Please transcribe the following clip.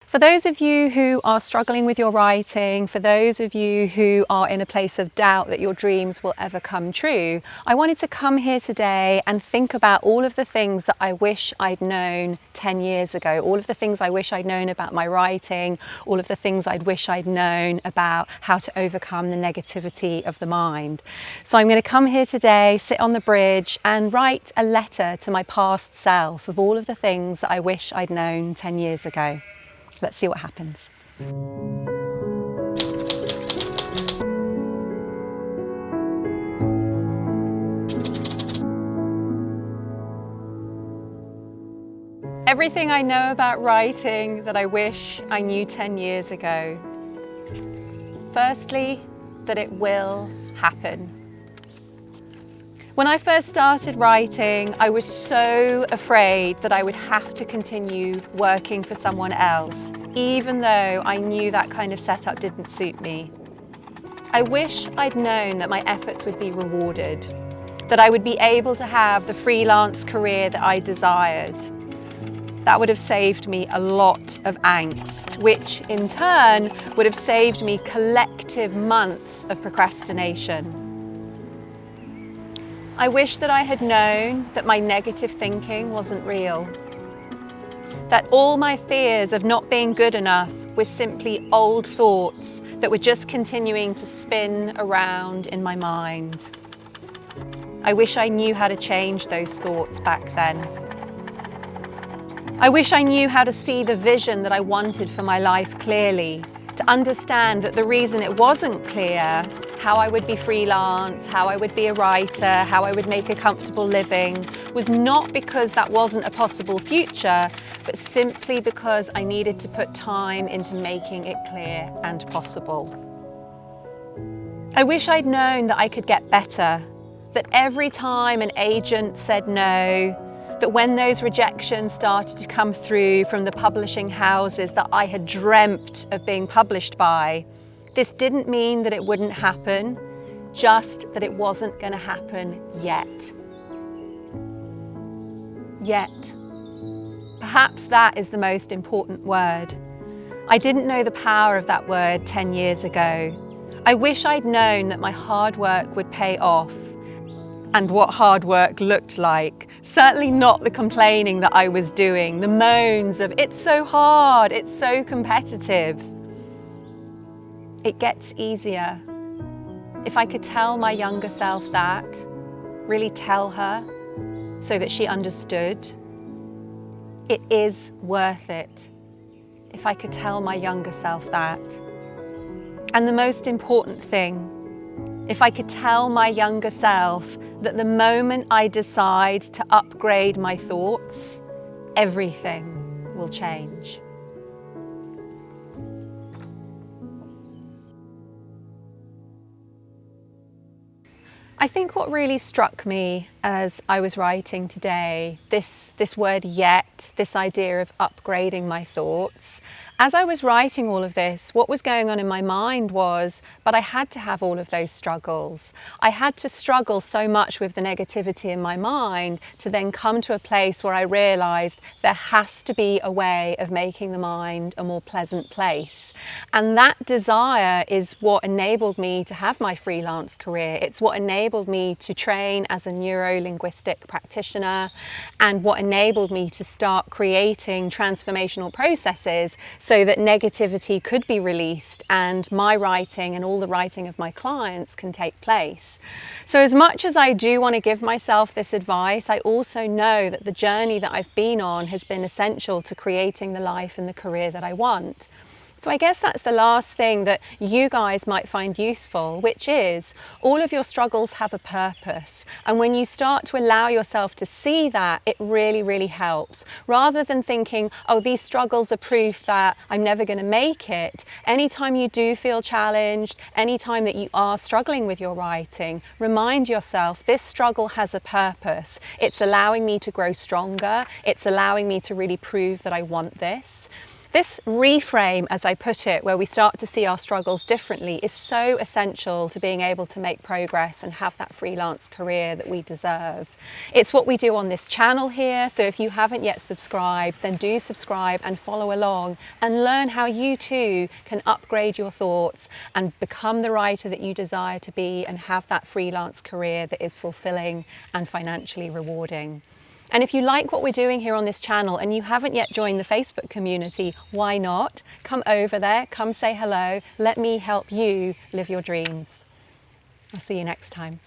For those of you who are struggling with your writing, for those of you who are in a place of doubt that your dreams will ever come true, I wanted to come here today and think about all of the things that I wish I'd known 10 years ago, all of the things I wish I'd known about my writing, all of the things I'd wish I'd known about how to overcome the negativity of the mind. So I'm going to come here today, sit on the bridge and write a letter to my past self of all of the things that I wish I'd known 10 years ago. Let's see what happens. Everything I know about writing that I wish I knew 10 years ago. Firstly, that it will happen. When I first started writing, I was so afraid that I would have to continue working for someone else, even though I knew that kind of setup didn't suit me. I wish I'd known that my efforts would be rewarded, that I would be able to have the freelance career that I desired. That would have saved me a lot of angst, which in turn would have saved me collective months of procrastination. I wish that I had known that my negative thinking wasn't real, that all my fears of not being good enough were simply old thoughts that were just continuing to spin around in my mind. I wish I knew how to change those thoughts back then. I wish I knew how to see the vision that I wanted for my life clearly, to understand that the reason it wasn't clear how I would be freelance, how I would be a writer, how I would make a comfortable living, was not because that wasn't a possible future, but simply because I needed to put time into making it clear and possible. I wish I'd known that I could get better, that every time an agent said no, that when those rejections started to come through from the publishing houses that I had dreamt of being published by, this didn't mean that it wouldn't happen, just that it wasn't going to happen yet. Yet. Perhaps that is the most important word. I didn't know the power of that word 10 years ago. I wish I'd known that my hard work would pay off, and what hard work looked like. Certainly not the complaining that I was doing, the moans of it's so hard, it's so competitive. It gets easier. If I could tell my younger self that, really tell her so that she understood, it is worth it. If I could tell my younger self that. And the most important thing, if I could tell my younger self that the moment I decide to upgrade my thoughts, everything will change. I think what really struck me as I was writing today, this word yet, this idea of upgrading my thoughts. As I was writing all of this, what was going on in my mind was, but I had to have all of those struggles. I had to struggle so much with the negativity in my mind to then come to a place where I realised there has to be a way of making the mind a more pleasant place. And that desire is what enabled me to have my freelance career. It's what enabled me to train as a neuro-linguistic practitioner and what enabled me to start creating transformational processes so that negativity could be released and my writing and all the writing of my clients can take place. So as much as I do want to give myself this advice, I also know that the journey that I've been on has been essential to creating the life and the career that I want. So I guess that's the last thing that you guys might find useful, which is all of your struggles have a purpose. And when you start to allow yourself to see that, it really, really helps. Rather than thinking, oh, these struggles are proof that I'm never going to make it. Anytime you do feel challenged, anytime that you are struggling with your writing, remind yourself this struggle has a purpose. It's allowing me to grow stronger. It's allowing me to really prove that I want this. This reframe, as I put it, where we start to see our struggles differently, is so essential to being able to make progress and have that freelance career that we deserve. It's what we do on this channel here, so if you haven't yet subscribed, then do subscribe and follow along and learn how you too can upgrade your thoughts and become the writer that you desire to be and have that freelance career that is fulfilling and financially rewarding. And if you like what we're doing here on this channel and you haven't yet joined the Facebook community, why not? Come over there, come say hello, let me help you live your dreams. I'll see you next time.